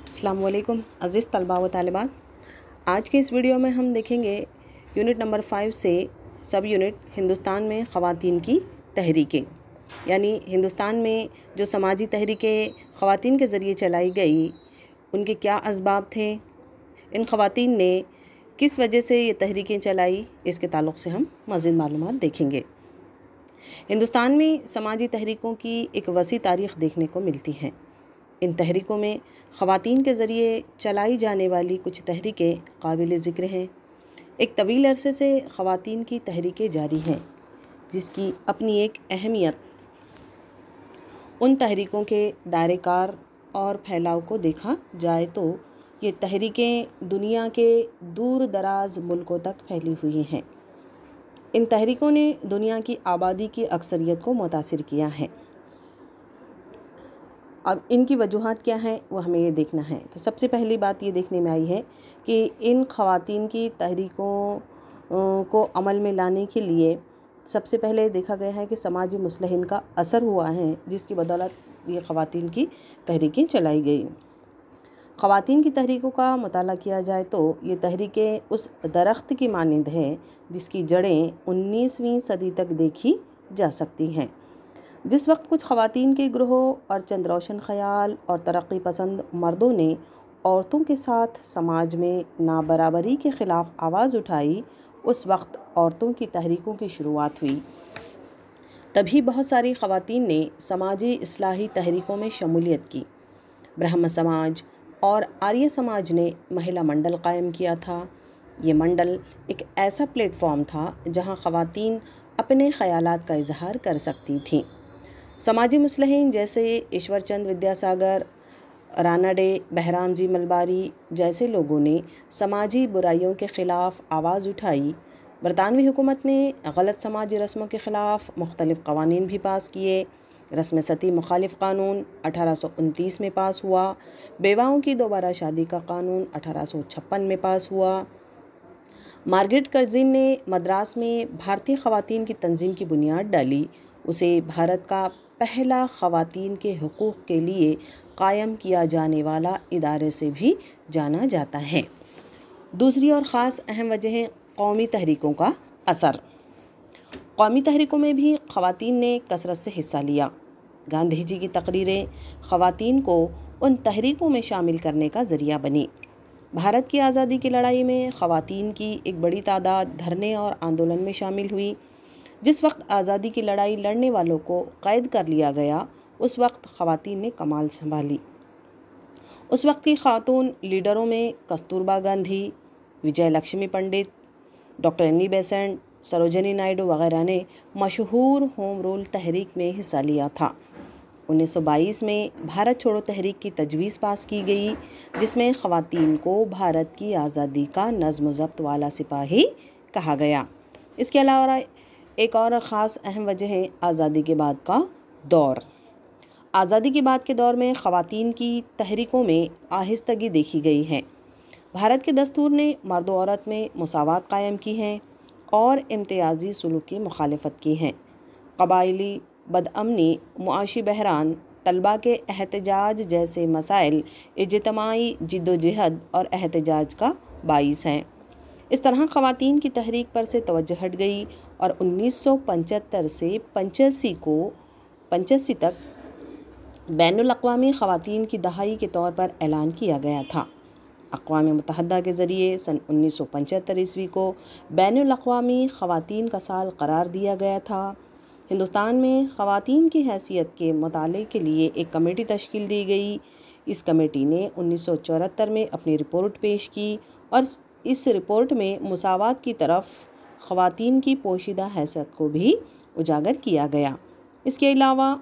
अस्सलाम वालेकुम अज़ीज़ तलबा व तालिबात। आज के इस वीडियो में हम देखेंगे यूनिट नंबर 5 से सब यूनिट हिंदुस्तान में ख़वातीन की तहरीकें, यानी हिंदुस्तान में जो समाजी तहरीकें ख़वातीन के ज़रिए चलाई गई उनके क्या असबाब थे, इन ख़वातीन ने किस वजह से ये तहरीकें चलाई, इसके ताल्लुक़ से हम मज़ीद मालूमात देखेंगे। हिंदुस्तान में समाजी तहरीकों की एक वसी तारीख़ देखने को मिलती है। इन तहरीकों में ख़वातीन के ज़रिए चलाई जाने वाली कुछ तहरीकें काबिल ज़िक्र हैं। एक तवील अरसे से ख़वातीन की तहरीकें जारी हैं, जिसकी अपनी एक अहमियत उन तहरीकों के दायरेकार और फैलाव को देखा जाए तो ये तहरीकें दुनिया के दूर दराज मुल्कों तक फैली हुई हैं। इन तहरीकों ने दुनिया की आबादी की अक्सरियत को मुतासिर किया है। अब इनकी वजूहात क्या हैं वो हमें ये देखना है। तो सबसे पहली बात ये देखने में आई है कि इन ख़वातीन की तहरीकों को अमल में लाने के लिए सबसे पहले देखा गया है कि समाजी मुस्लिहीन का असर हुआ है, जिसकी बदौलत ये ख़वातीन की तहरीकें चलाई गई। ख़वातीन की तहरीकों का मुताला किया जाए तो ये तहरीकें उस दरख्त की मानंद हैं जिसकी जड़ें 19वीं सदी तक देखी जा सकती हैं। जिस वक्त कुछ ख़वातीन के ग्रोह और चंद रोशन ख़याल और तरक्की पसंद मर्दों ने औरतों के साथ समाज में नाबराबरी के ख़िलाफ़ आवाज़ उठाई, उस वक्त औरतों की तहरीकों की शुरुआत हुई। तभी बहुत सारी ख़वातीन ने समाजी इस्लाही तहरीकों में शमूलियत की। ब्रह्म समाज और आर्य समाज ने महिला मंडल कायम किया था। ये मंडल एक ऐसा प्लेटफॉर्म था जहाँ ख़वातीन अपने ख़यालात का इजहार कर सकती थीं। समाजी मुस्लिहीन जैसे ईश्वर चंद विद्यासागर, राना डे, बहराम जी मलबारी जैसे लोगों ने समाजी बुराइयों के ख़िलाफ़ आवाज़ उठाई। बरतानवी हुकूमत ने गलत समाजी रस्मों के ख़िलाफ़ मुख्तलिफ़ क़वानीन भी पास किए। रस्म सती मुखालिफ कानून 1829 में पास हुआ। बेवाओं की दोबारा शादी का कानून 1856 में पास हुआ। मार्गरेट कर्ज़िन ने मद्रास में भारतीय ख़वातीन की तंजीम की बुनियाद डाली। उसे भारत का पहला ख़वातीन के हुकूक़ के लिए कायम किया जाने वाला इदारे से भी जाना जाता है। दूसरी और ख़ास अहम वजह है कौमी तहरीकों का असर। कौमी तहरीकों में भी ख़वातीन ने कसरत से हिस्सा लिया। गांधी जी की तकरीरें ख़वातीन को उन तहरीकों में शामिल करने का ज़रिया बनी। भारत की आज़ादी की लड़ाई में ख़वातीन की एक बड़ी तादाद धरने और आंदोलन में शामिल हुई। जिस वक्त आज़ादी की लड़ाई लड़ने वालों को क़ैद कर लिया गया, उस वक्त ख़वातीन ने कमाल संभाली। उस वक्त की ख़ातून लीडरों में Kasturba Gandhi, Vijaya Lakshmi Pandit, doctor Annie Besant, Sarojini Naidu वगैरह ने मशहूर होम रूल तहरीक में हिस्सा लिया था। 1922 में भारत छोड़ो तहरीक की तजवीज़ पास की गई, जिसमें ख़वातीन को भारत की आज़ादी का नज़्म ज़ब्त वाला सिपाही कहा गया। इसके अलावा एक और ख़ास अहम वजह है आज़ादी के बाद का दौर। आज़ादी के बाद के दौर में ख़वातीन की तहरीकों में आहिस्तगी देखी गई है। भारत के दस्तूर ने मर्द औरत में मुसावात कायम की है और इम्तियाज़ी सलूक की मुखालफत की है। क़बाइली बदअमनी, मुआशी बहरान, तलबा के एहतजाज जैसे मसाइल इज्तिमाई जिद्दोजहद और एहतजाज का बाइस हैं। इस तरह ख़वातीन की तहरीक पर से तवज्जो हट गई और 1975 से 85 तक बैनुल अक़वामी ख़वातीन की दहाई के तौर पर ऐलान किया गया था। अक़वाम मुत्तहदा के ज़रिए सन 1975 ईस्वी को बैनुल अक़वामी ख़वातीन का साल करार दिया गया था। हिंदुस्तान में ख़वातीन की हैसियत के मुताले के लिए एक कमेटी तश्कील दी गई। इस कमेटी ने 1974 में अपनी रिपोर्ट पेश की और इस रिपोर्ट में मुसावात की तरफ ख़वातीन की पोशीदा हैसियत को भी उजागर किया गया। इसके अलावा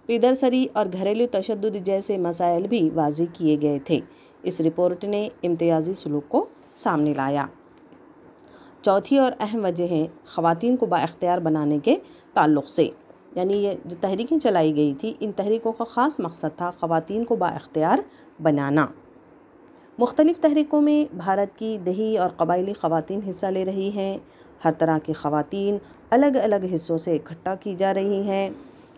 पीदरसरी और घरेलू तशद्दुद जैसे मसाइल भी वाज़ेह किए गए थे। इस रिपोर्ट ने इम्तियाज़ी सलूक को सामने लाया। चौथी और अहम वजह है ख़वातीन को बाइख्तियार बनाने के ताल्लुक़ से, यानी ये जो तहरीकें चलाई गई थी, इन तहरीकों का ख़ास मकसद था ख़वातीन को बाइख्तियार बनाना। मुख्तलिफ़ तहरीकों में भारत की दही और क़बाइली ख़वातीन हिस्सा ले रही हैं। हर तरह की ख़वातीन अलग अलग हिस्सों से इकट्ठा की जा रही हैं।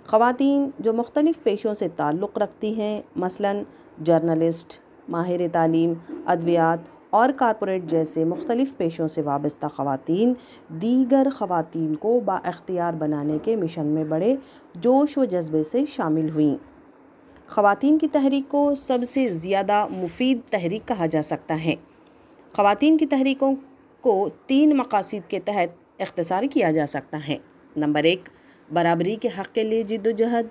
ख़वातीन जो मुख्तलिफ़ पेशों से ताल्लुक़ रखती हैं, मसलन जर्नलिस्ट, माहिर तालीम, अद्वियात और कारपोरेट जैसे मुख्तलिफ़ पेशों से वाबस्ता ख़वातीन दीगर ख़वातीन को बाइख्तियार बनाने के मिशन में बड़े जोश व जज्बे से शामिल हुईं। ख़वातीन की तहरीक को सबसे ज़्यादा मुफीद तहरीक कहा जा सकता है। ख़वातीन की तहरीकों को 3 मकासद के तहत इख्तिसार किया जा सकता है। नंबर 1, बराबरी के हक़ के लिए जिद्दोजहद।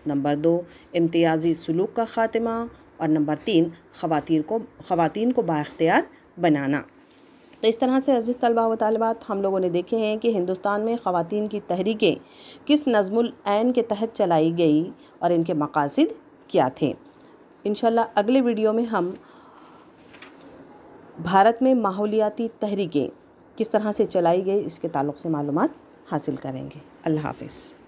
नंबर 2, इम्तियाज़ी सुलूक का ख़ात्मा। और नंबर 3, ख़वातीन को बाइख्तियार बनाना। तो इस तरह से अज़ीज़ तलबा व तालिबात, हम लोगों ने देखे हैं कि हिंदुस्तान में ख़वातीन की तहरीकें किस नज़्मुल ऐन के तहत चलाई गई और इनके मकासद क्या थे। इंशाल्लाह अगले वीडियो में हम भारत में माहौलियाती तहरीकें किस तरह से चलाई गई इसके ताल्लुक़ से मालूमात हासिल करेंगे। अल्लाह हाफ़िज़।